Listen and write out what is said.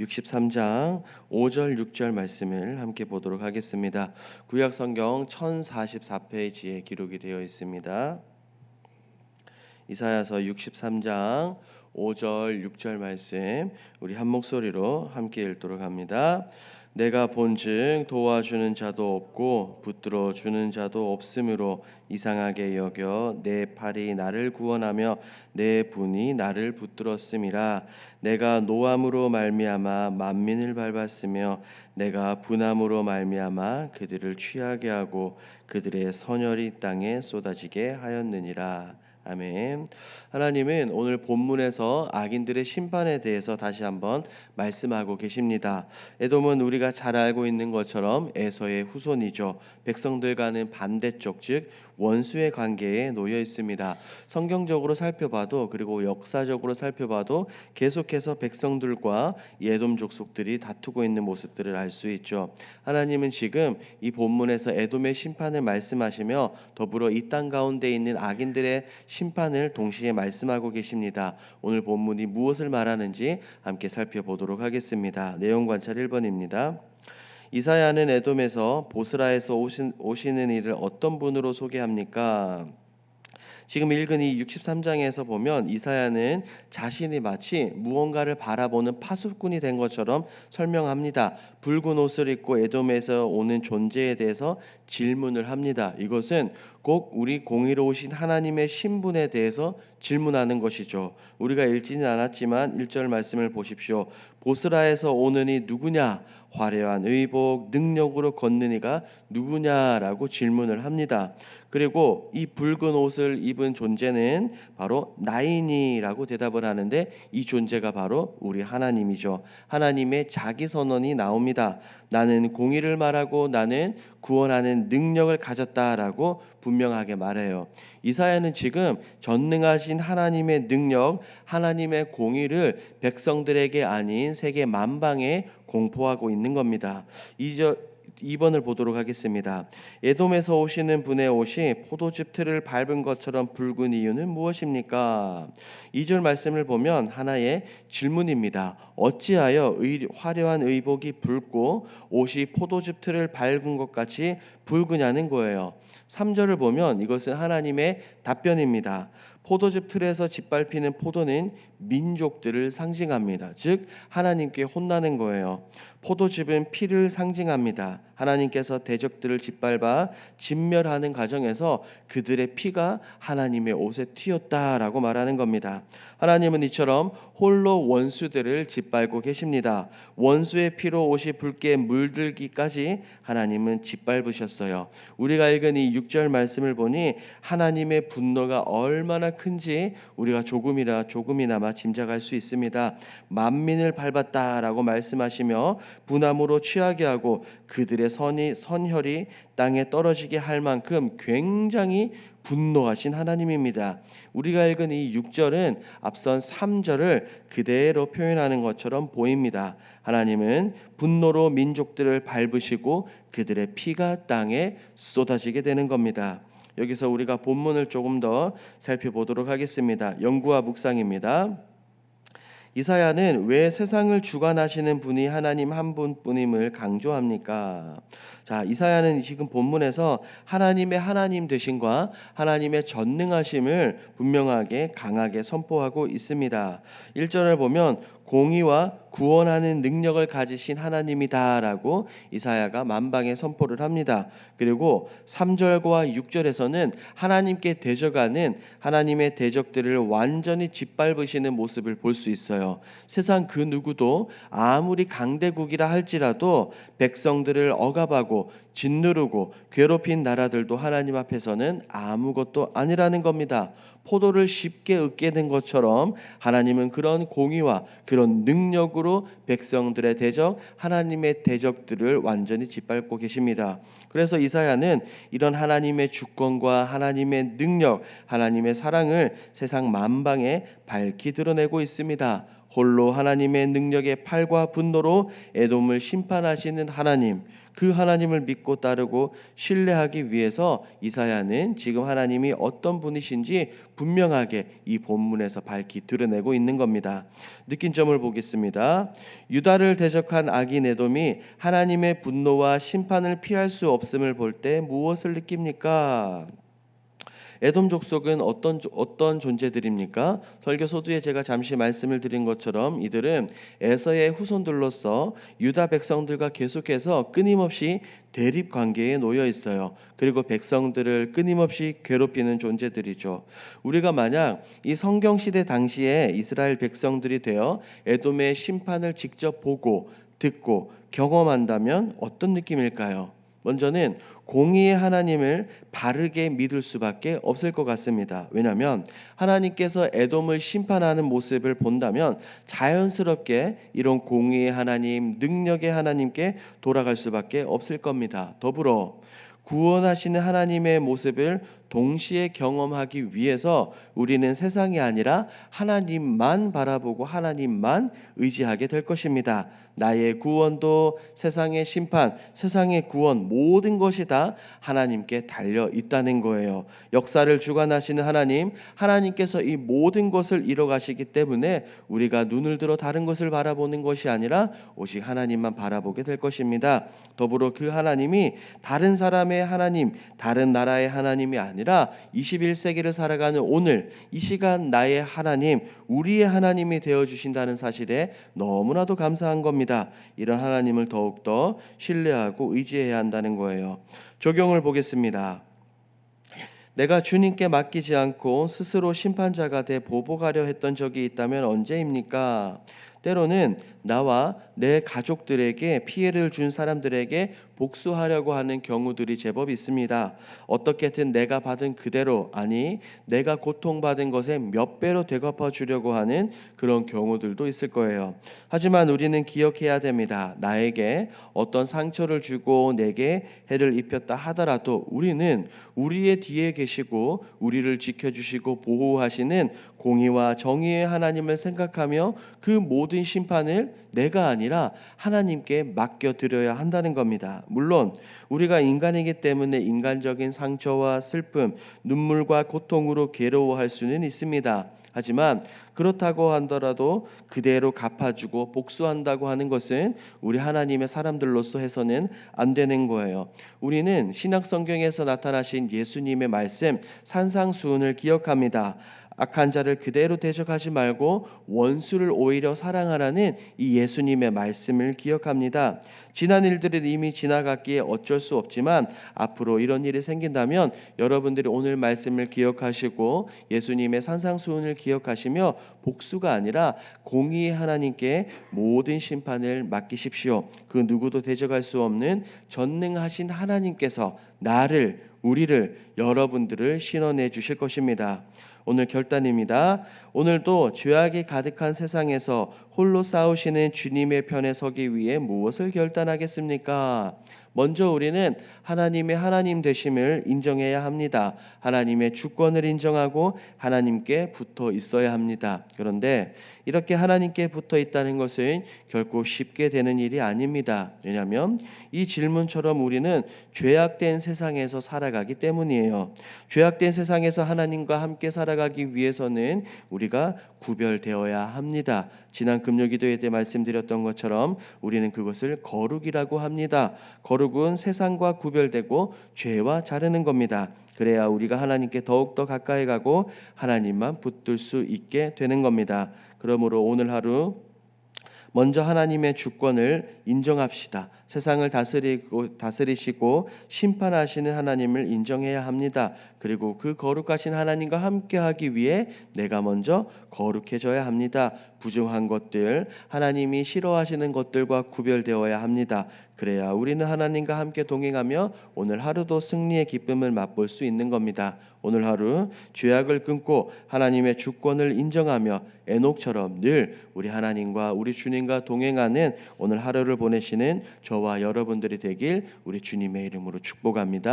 63장 5절 6절 말씀을 함께 보도록 하겠습니다. 구약 성경 1044페이지에 기록이 되어 있습니다. 이사야서 63장 5절 6절 말씀 우리 한 목소리로 함께 읽도록 합니다. 내가 본즉 도와주는 자도 없고 붙들어 주는 자도 없으므로 이상하게 여겨 내 팔이 나를 구원하며 내 분이 나를 붙들었음이라. 내가 노함으로 말미암아 만민을 밟았으며 내가 분함으로 말미암아 그들을 취하게 하고 그들의 선혈이 땅에 쏟아지게 하였느니라. 아멘. 하나님은 오늘 본문에서 악인들의 심판에 대해서 다시 한번 말씀하고 계십니다. 에돔은 우리가 잘 알고 있는 것처럼 에서의 후손이죠. 백성들과는 반대쪽, 즉 원수의 관계에 놓여 있습니다. 성경적으로 살펴봐도 그리고 역사적으로 살펴봐도 계속해서 백성들과 에돔 족속들이 다투고 있는 모습들을 알 수 있죠. 하나님은 지금 이 본문에서 에돔의 심판을 말씀하시며 더불어 이 땅 가운데 있는 악인들의 심판을 동시에 말씀하고 계십니다. 오늘 본문이 무엇을 말하는지 함께 살펴보도록 하겠습니다. 내용 관찰 1번입니다. 이사야는 에돔에서 보스라에서 오시는 이를 어떤 분으로 소개합니까? 지금 읽은 이 63장에서 보면 이사야는 자신이 마치 무언가를 바라보는 파수꾼이 된 것처럼 설명합니다. 붉은 옷을 입고 에돔에서 오는 존재에 대해서 질문을 합니다. 이것은 꼭 우리 공의로우신 하나님의 신분에 대해서 질문하는 것이죠. 우리가 읽지는 않았지만 1절 말씀을 보십시오. 보스라에서 오는 이 누구냐? 화려한 의복, 능력으로 걷는 이가 누구냐라고 질문을 합니다. 그리고 이 붉은 옷을 입은 존재는 바로 나인이라고 대답을 하는데 이 존재가 바로 우리 하나님이죠. 하나님의 자기 선언이 나옵니다. 나는 공의를 말하고 나는 구원하는 능력을 가졌다라고 분명하게 말해요. 이사야는 지금 전능하신 하나님의 능력, 하나님의 공의를 백성들에게 아닌 세계 만방에 공포하고 있는 겁니다. 2번을 보도록 하겠습니다. 에돔에서 오시는 분의 옷이 포도즙 틀을 밟은 것처럼 붉은 이유는 무엇입니까? 2절 말씀을 보면 하나의 질문입니다. 어찌하여 화려한 의복이 붉고 옷이 포도즙 틀을 밟은 것 같이 붉으냐는 거예요. 3절을 보면 이것은 하나님의 답변입니다. 포도즙 틀에서 짓밟히는 포도는 민족들을 상징합니다. 즉 하나님께 혼나는 거예요. 포도즙은 피를 상징합니다. 하나님께서 대적들을 짓밟아 진멸하는 과정에서 그들의 피가 하나님의 옷에 튀었다라고 말하는 겁니다. 하나님은 이처럼 홀로 원수들을 짓밟고 계십니다. 원수의 피로 옷이 붉게 물들기까지 하나님은 짓밟으셨어요. 우리가 읽은 이 6절 말씀을 보니 하나님의 분노가 얼마나 큰지 우리가 조금이나마 짐작할 수 있습니다. 만민을 밟았다라고 말씀하시며 분함으로 취하게 하고 그들의 선혈이 땅에 떨어지게 할 만큼 굉장히 분노하신 하나님입니다. 우리가 읽은 이 6절은 앞선 3절을 그대로 표현하는 것처럼 보입니다. 하나님은 분노로 민족들을 밟으시고 그들의 피가 땅에 쏟아지게 되는 겁니다. 여기서 우리가 본문을 조금 더 살펴보도록 하겠습니다. 연구와 묵상입니다. 이사야는 왜 세상을 주관하시는 분이 하나님 한 분뿐임을 강조합니까? 자, 이사야는 지금 본문에서 하나님의 하나님 되심과 하나님의 전능하심을 분명하게 강하게 선포하고 있습니다. 1절을 보면 공의와 구원하는 능력을 가지신 하나님이다라고 이사야가 만방에 선포를 합니다. 그리고 3절과 6절에서는 하나님께 대적하는 하나님의 대적들을 완전히 짓밟으시는 모습을 볼 수 있어요. 세상 그 누구도 아무리 강대국이라 할지라도 백성들을 억압하고 짓누르고 괴롭힌 나라들도 하나님 앞에서는 아무것도 아니라는 겁니다. 포도를 쉽게 얻게 된 것처럼 하나님은 그런 공의와 그런 능력으로 백성들의 대적, 하나님의 대적들을 완전히 짓밟고 계십니다. 그래서 이사야는 이런 하나님의 주권과 하나님의 능력, 하나님의 사랑을 세상 만방에 밝히 드러내고 있습니다. 홀로 하나님의 능력의 팔과 분노로 에돔을 심판하시는 하나님, 그 하나님을 믿고 따르고 신뢰하기 위해서 이사야는 지금 하나님이 어떤 분이신지 분명하게 이 본문에서 밝히 드러내고 있는 겁니다. 느낀 점을 보겠습니다. 유다를 대적한 악인 에돔이 하나님의 분노와 심판을 피할 수 없음을 볼 때 무엇을 느낍니까? 에돔 족속은 어떤 존재들입니까? 설교 서두에 제가 잠시 말씀을 드린 것처럼 이들은 에서의 후손들로서 유다 백성들과 계속해서 끊임없이 대립 관계에 놓여 있어요. 그리고 백성들을 끊임없이 괴롭히는 존재들이죠. 우리가 만약 이 성경 시대 당시에 이스라엘 백성들이 되어 에돔의 심판을 직접 보고 듣고 경험한다면 어떤 느낌일까요? 먼저는 공의의 하나님을 바르게 믿을 수밖에 없을 것 같습니다. 왜냐하면 하나님께서 에돔을 심판하는 모습을 본다면 자연스럽게 이런 공의의 하나님, 능력의 하나님께 돌아갈 수밖에 없을 겁니다. 더불어 구원하시는 하나님의 모습을 동시에 경험하기 위해서 우리는 세상이 아니라 하나님만 바라보고 하나님만 의지하게 될 것입니다. 나의 구원도 세상의 심판, 세상의 구원 모든 것이 다 하나님께 달려 있다는 거예요. 역사를 주관하시는 하나님, 하나님께서 이 모든 것을 이뤄가시기 때문에 우리가 눈을 들어 다른 것을 바라보는 것이 아니라 오직 하나님만 바라보게 될 것입니다. 더불어 그 하나님이 다른 사람의 하나님, 다른 나라의 하나님이 아니라 21세기를 살아가는 오늘 이 시간 나의 하나님, 우리의 하나님이 되어 주신다는 사실에 너무나도 감사한 겁니다. 이런 하나님을 더욱더 신뢰하고 의지해야 한다는 거예요. 적용을 보겠습니다. 내가 주님께 맡기지 않고 스스로 심판자가 돼 보복하려 했던 적이 있다면 언제입니까? 때로는 나와 내 가족들에게 피해를 준 사람들에게 복수하려고 하는 경우들이 제법 있습니다. 어떻게든 내가 받은 그대로, 아니 내가 고통받은 것에 몇 배로 되갚아 주려고 하는 그런 경우들도 있을 거예요. 하지만 우리는 기억해야 됩니다. 나에게 어떤 상처를 주고 내게 해를 입혔다 하더라도 우리는 우리의 뒤에 계시고 우리를 지켜주시고 보호하시는 공의와 정의의 하나님을 생각하며 그 모든 심판을 내가 아니라 하나님께 맡겨드려야 한다는 겁니다. 물론 우리가 인간이기 때문에 인간적인 상처와 슬픔, 눈물과 고통으로 괴로워할 수는 있습니다. 하지만 그렇다고 하더라도 그대로 갚아주고 복수한다고 하는 것은 우리 하나님의 사람들로서 해서는 안 되는 거예요. 우리는 신약 성경에서 나타나신 예수님의 말씀 산상수훈을 기억합니다. 악한 자를 그대로 대적하지 말고 원수를 오히려 사랑하라는 이 예수님의 말씀을 기억합니다. 지난 일들은 이미 지나갔기에 어쩔 수 없지만 앞으로 이런 일이 생긴다면 여러분들이 오늘 말씀을 기억하시고 예수님의 산상수훈을 기억하시며 복수가 아니라 공의의 하나님께 모든 심판을 맡기십시오. 그 누구도 대적할 수 없는 전능하신 하나님께서 나를, 우리를, 여러분들을 신원해 주실 것입니다. 오늘 결단입니다. 오늘도 죄악이 가득한 세상에서 홀로 싸우시는 주님의 편에 서기 위해 무엇을 결단하겠습니까? 먼저 우리는 하나님의 하나님 되심을 인정해야 합니다. 하나님의 주권을 인정하고 하나님께 붙어 있어야 합니다. 그런데 이렇게 하나님께 붙어 있다는 것은 결코 쉽게 되는 일이 아닙니다. 왜냐하면 이 질문처럼 우리는 죄악된 세상에서 살아가기 때문이에요. 죄악된 세상에서 하나님과 함께 살아가기 위해서는 우리가 구별되어야 합니다. 지난 금요기도회 때 말씀드렸던 것처럼 우리는 그것을 거룩이라고 합니다. 거룩은 세상과 구별되고 죄와 자르는 겁니다. 그래야 우리가 하나님께 더욱더 가까이 가고 하나님만 붙들 수 있게 되는 겁니다. 그러므로 오늘 하루 먼저 하나님의 주권을 인정합시다. 세상을 다스리시고 심판하시는 하나님을 인정해야 합니다. 그리고 그 거룩하신 하나님과 함께하기 위해 내가 먼저 거룩해져야 합니다. 부정한 것들, 하나님이 싫어하시는 것들과 구별되어야 합니다. 그래야 우리는 하나님과 함께 동행하며 오늘 하루도 승리의 기쁨을 맛볼 수 있는 겁니다. 오늘 하루 죄악을 끊고 하나님의 주권을 인정하며 에녹처럼 늘 우리 하나님과 우리 주님과 동행하는 오늘 하루를 보내시는 저와 여러분들이 되길 우리 주님의 이름으로 축복합니다.